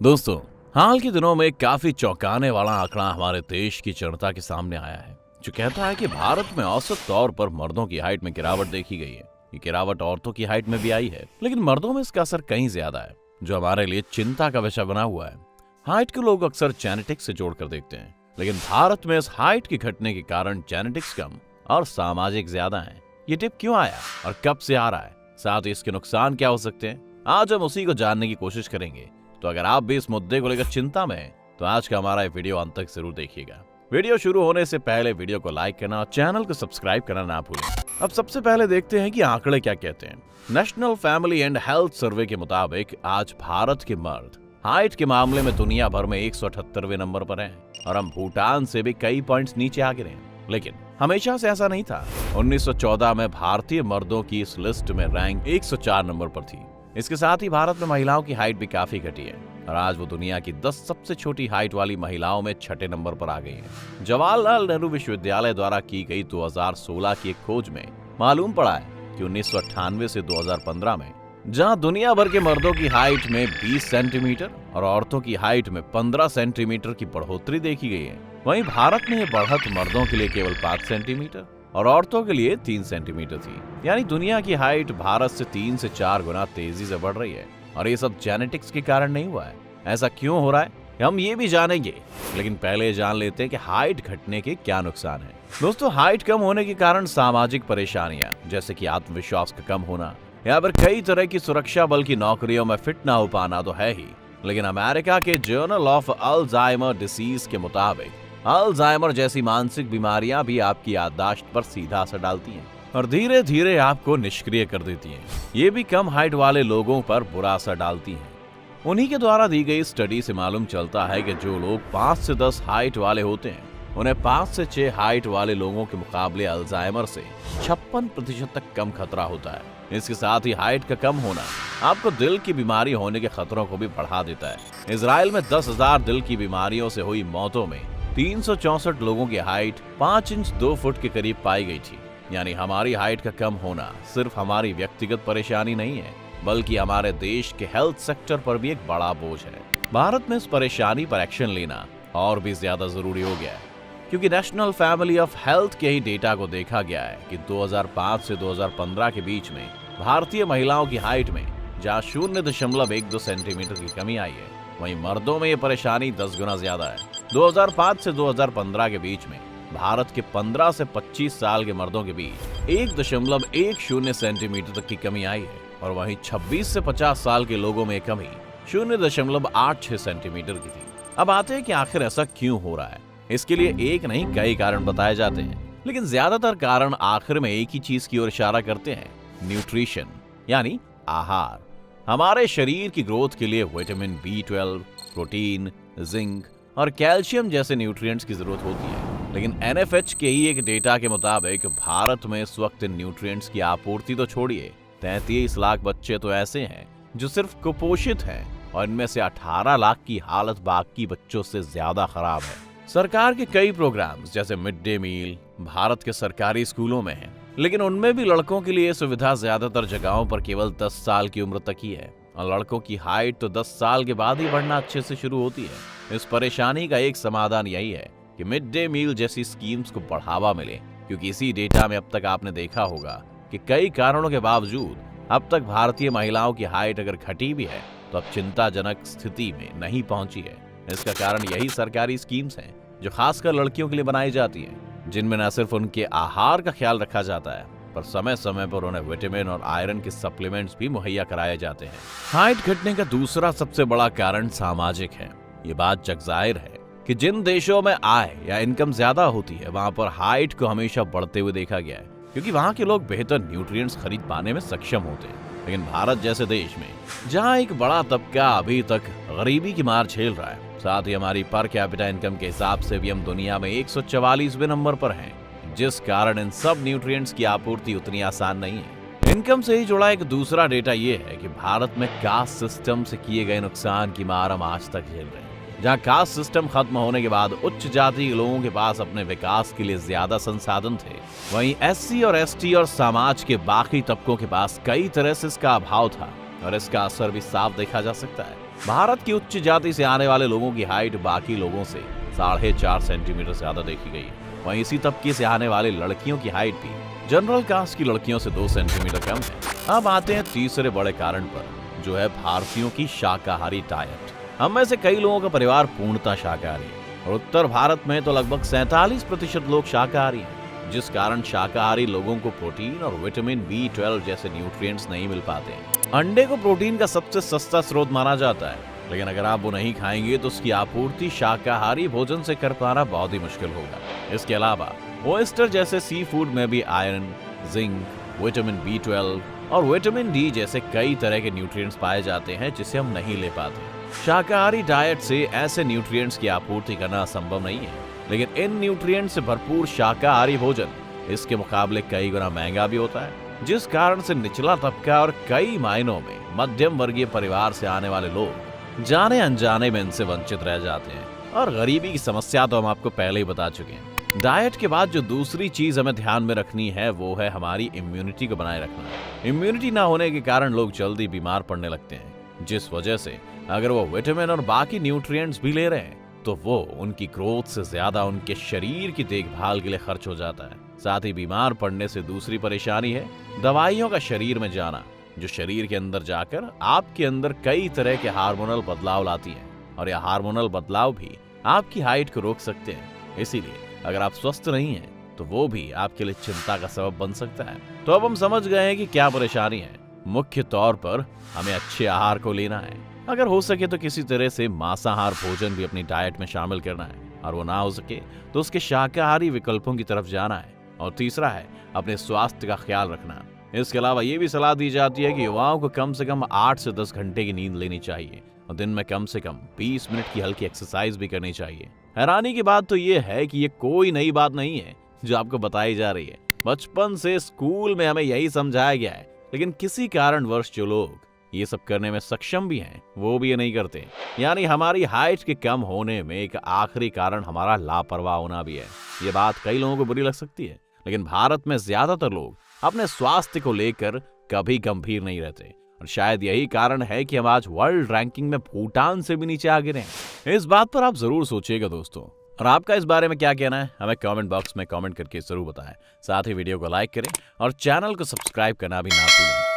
दोस्तों, हाल के दिनों में काफी चौंकाने वाला आंकड़ा हमारे देश की जनता के सामने आया है, जो कहता है कि भारत में औसत तौर पर मर्दों की हाइट में गिरावट देखी गई है। ये गिरावट औरतों की हाइट में भी आई है, लेकिन मर्दों में इसका असर कहीं ज्यादा है, जो हमारे लिए चिंता का विषय बना हुआ है। हाइट को लोग अक्सर जेनेटिक्स से जोड़कर देखते हैं, लेकिन भारत में इस हाइट के घटने के कारण जेनेटिक्स कम और सामाजिक ज्यादा है। ये टिप क्यों आया और कब से आ रहा है, साथ ही इसके नुकसान क्या हो सकते हैं, आज हम उसी को जानने की कोशिश करेंगे। तो अगर आप भी इस मुद्दे को लेकर चिंता में हैं, तो आज का हमारा वीडियो अंत तक जरूर देखिएगा। वीडियो शुरू होने से पहले वीडियो को लाइक करना और चैनल को सब्सक्राइब करना ना भूलें। अब सबसे पहले देखते हैं कि आंकड़े क्या कहते हैं। National family and health survey के मुताबिक आज भारत के मर्द हाइट के मामले में दुनिया भर में 178वें नंबर पर हैं और हम भूटान से भी कई पॉइंट्स नीचे आ गिरे हैं। लेकिन हमेशा से ऐसा नहीं था। 1914 में भारतीय मर्दों की इस लिस्ट में रैंक 104 नंबर पर थी। इसके साथ ही भारत में महिलाओं की हाइट भी काफी घटी है और आज वो दुनिया की 10 सबसे छोटी हाइट वाली महिलाओं में 6ठे नंबर पर आ गई है। जवाहरलाल नेहरू विश्वविद्यालय द्वारा की गई 2016 की एक खोज में मालूम पड़ा है कि 1998 से 2015 में जहां दुनिया भर के मर्दों की हाइट में 20 सेंटीमीटर और औरतों की हाइट में 15 सेंटीमीटर की बढ़ोतरी देखी गई है, वहीं भारत में ये बढ़त मर्दों के लिए केवल 5 सेंटीमीटर और औरतों के लिए 3 सेंटीमीटर थी। यानी दुनिया की हाइट भारत से 3 से 4 गुना तेजी से बढ़ रही है और ये सब जेनेटिक्स के कारण नहीं हुआ है। ऐसा क्यों हो रहा है हम ये भी जानेंगे, लेकिन पहले जान लेते हैं कि हाइट घटने के क्या नुकसान है। दोस्तों, हाइट कम होने के कारण सामाजिक परेशानियां जैसे कि आत्मविश्वास का कम होना या फिर कई तरह की सुरक्षा बल की नौकरियों में फिट ना हो पाना तो है ही, लेकिन अमेरिका के जर्नल ऑफ अल्जाइमर डिसीज के मुताबिक अल्जाइमर जैसी मानसिक बीमारियां भी आपकी याददाश्त पर सीधा असर डालती हैं और धीरे धीरे आपको निष्क्रिय कर देती हैं। ये भी कम हाइट वाले लोगों पर बुरा असर डालती हैं। उन्हीं के द्वारा दी गई स्टडी से मालूम चलता है कि जो लोग 5 से 10 हाइट वाले होते हैं, उन्हें 5 से 6 हाइट वाले लोगों के मुकाबले अल्जाइमर से 56% तक कम खतरा होता है। इसके साथ ही हाइट का कम होना आपको दिल की बीमारी होने के खतरों को भी बढ़ा देता है। इजराइल में 10,000 दिल की बीमारियों से हुई मौतों में 364 लोगों की हाइट 5 इंच 2 फुट के करीब पाई गई थी। यानी हमारी हाइट का कम होना सिर्फ हमारी व्यक्तिगत परेशानी नहीं है, बल्कि हमारे देश के हेल्थ सेक्टर पर भी एक बड़ा बोझ है। भारत में इस परेशानी पर एक्शन लेना और भी ज्यादा जरूरी हो गया है, क्योंकि नेशनल फैमिली ऑफ हेल्थ के ही डेटा को देखा गया है कि 2005 से 2015 के बीच में भारतीय महिलाओं की हाइट में जहां 0.12 सेंटीमीटर की कमी आई है, वहीं मर्दों में ये परेशानी 10 गुना ज्यादा है। 2005 से 2015 के बीच में भारत के 15 से 25 साल के मर्दों के बीच 1.10 सेंटीमीटर तक की कमी आई है और वहीं 26 से 50 साल के लोगों में कमी 0.86 सेंटीमीटर की थी। अब आते हैं कि आखिर ऐसा क्यों हो रहा है। इसके लिए एक नहीं कई कारण बताए जाते हैं, लेकिन ज्यादातर कारण आखिर में एक ही चीज की ओर इशारा करते हैं, न्यूट्रिशन यानी आहार। हमारे शरीर की ग्रोथ के लिए विटामिन B12, प्रोटीन, जिंक और कैल्शियम जैसे न्यूट्रिएंट्स की जरूरत होती है, लेकिन NFH के ही एक डेटा के मुताबिक भारत में इस वक्त इन न्यूट्रिएंट्स की आपूर्ति तो छोड़िए, 33 लाख बच्चे तो ऐसे हैं जो सिर्फ कुपोषित हैं और इनमें से 18 लाख की हालत बाकी बच्चों से ज्यादा खराब है। सरकार के कई प्रोग्राम्स जैसे मिड डे मील भारत के सरकारी स्कूलों में हैं, लेकिन उनमें भी लड़कों के लिए सुविधा ज्यादातर जगहों पर केवल 10 साल की उम्र तक ही है और लड़कों की हाइट तो 10 साल के बाद ही बढ़ना अच्छे से शुरू होती है। इस परेशानी का एक समाधान यही है कि मिड डे मील जैसी स्कीम्स को बढ़ावा मिले, क्योंकि इसी डेटा में अब तक आपने देखा होगा कि कई कारणों के बावजूद अब तक भारतीय महिलाओं की हाइट अगर घटी भी है तो अब चिंताजनक स्थिति में नहीं पहुंची है। इसका कारण यही सरकारी स्कीम्स हैं जो खासकर लड़कियों के लिए बनाई जाती हैं, जिनमें न सिर्फ उनके आहार का ख्याल रखा जाता है, पर समय समय पर उन्हें विटामिन और आयरन के सप्लीमेंट्स भी मुहैया कराए जाते हैं। हाइट घटने का दूसरा सबसे बड़ा कारण सामाजिक है। ये बात जगजाहिर है कि जिन देशों में आय या इनकम ज्यादा होती है, वहां पर हाइट को हमेशा बढ़ते हुए देखा गया है, क्योंकि वहां के लोग बेहतर न्यूट्रिएंट्स खरीद पाने में सक्षम होते हैं। लेकिन भारत जैसे देश में जहां एक बड़ा तबका अभी तक गरीबी की मार झेल रहा है, साथ ही हमारी पर कैपिटा इनकम के हिसाब से भी हम दुनिया में 144वें नंबर पर हैं, जिस कारण इन सब न्यूट्रिएंट्स की आपूर्ति उतनी आसान नहीं है। इनकम से ही जुड़ा एक दूसरा डेटा ये है कि भारत में कास्ट सिस्टम से किए गए नुकसान की मार हम आज तक झेल रहे हैं। जहां कास्ट सिस्टम खत्म होने के बाद उच्च जाति के लोगों के पास अपने विकास के लिए ज्यादा संसाधन थे, वहीं SC और ST और समाज के बाकी तबकों के पास कई तरह से इसका अभाव था और इसका असर भी साफ देखा जा सकता है। भारत की उच्च जाति से आने वाले लोगों की हाइट बाकी लोगों से 4.5 सेंटीमीटर ज्यादा देखी गई है। वहीं इसी तबके से आने वाली लड़कियों की हाइट भी जनरल कास्ट की लड़कियों से 2 सेंटीमीटर कम है। अब आते हैं तीसरे बड़े कारण पर, जो है भारतीयों की शाकाहारी डाइट। हम में से कई लोगों का परिवार पूर्णतः शाकाहारी है और उत्तर भारत में तो लगभग 47% लोग शाकाहारी हैं, जिस कारण शाकाहारी लोगों को प्रोटीन और विटामिन B12 जैसे न्यूट्रिएंट्स नहीं मिल पाते हैं। अंडे को प्रोटीन का सबसे सस्ता स्रोत माना जाता है, लेकिन अगर आप वो नहीं खाएंगे तो उसकी आपूर्ति शाकाहारी भोजन से कर पाना बहुत ही मुश्किल होगा। इसके अलावा ओयस्टर जैसे सी फूड में भी आयरन, जिंक, विटामिन B12 और विटामिन D जैसे कई तरह के न्यूट्रिएंट्स पाए जाते हैं, जिसे हम नहीं ले पाते। शाकाहारी डाइट से ऐसे न्यूट्रिएंट्स की आपूर्ति करना संभव नहीं है, लेकिन इन न्यूट्रिएंट्स से भरपूर शाकाहारी भोजन इसके मुकाबले कई गुना महंगा भी होता है, जिस कारण से निचला तबका और कई मायनों में मध्यम वर्गीय परिवार से आने वाले लोग जाने अनजाने में इनसे वंचित रह जाते हैं। और गरीबी की समस्या तो हम आपको पहले ही बता चुके हैं। डाइट के बाद जो दूसरी चीज हमें ध्यान में रखनी है वो है हमारी इम्यूनिटी को बनाए रखना। इम्यूनिटी ना होने के कारण लोग जल्दी बीमार पड़ने लगते हैं, जिस वजह से अगर वो विटामिन और बाकी न्यूट्रिएंट्स भी ले रहे हैं तो वो उनकी ग्रोथ से ज्यादा उनके शरीर की देखभाल के लिए खर्च हो जाता है। साथ ही बीमार पड़ने से दूसरी परेशानी है दवाइयों का शरीर में जाना, जो शरीर के अंदर जाकर आपके अंदर कई तरह के हार्मोनल बदलाव लाती हैं, और यह हार्मोनल बदलाव भी आपकी हाइट को रोक सकते हैं। इसीलिए अगर आप स्वस्थ नहीं हैं तो वो भी आपके लिए चिंता का सबब बन सकता है। तो अब हम समझ गए हैं कि क्या परेशानी है। मुख्य तौर पर हमें अच्छे आहार को लेना है। अगर हो सके तो किसी तरह से मांसाहार भोजन भी अपनी डाइट में शामिल करना है, और वो ना हो सके तो उसके शाकाहारी विकल्पों की तरफ जाना है। और तीसरा है अपने स्वास्थ्य का ख्याल रखना। इसके अलावा ये भी सलाह दी जाती है कि युवाओं को कम से कम 8 से 10 घंटे की नींद लेनी चाहिए और दिन में कम से कम 20 मिनट की हल्की एक्सरसाइज भी करनी चाहिए। हैरानी की बात तो ये है कि ये कोई नई बात नहीं है जो आपको बताई जा रही है। बचपन से स्कूल में हमें यही समझाया गया है, लेकिन किसी कारणवश जो लोग ये सब करने में सक्षम भी हैं वो भी ये नहीं करते। यानी हमारी हाइट के कम होने में एक आखिरी कारण हमारा लापरवाह होना भी है। ये बात कई लोगों को बुरी लग सकती है, लेकिन भारत में ज्यादातर लोग अपने स्वास्थ्य को लेकर कभी गंभीर नहीं रहते, और शायद यही कारण है कि हम आज वर्ल्ड रैंकिंग में भूटान से भी नीचे आ गिरे हैं। इस बात पर आप जरूर सोचिएगा दोस्तों, और आपका इस बारे में क्या कहना है हमें कमेंट बॉक्स में कमेंट करके जरूर बताएं। साथ ही वीडियो को लाइक करें और चैनल को सब्सक्राइब करना भी ना भूलें।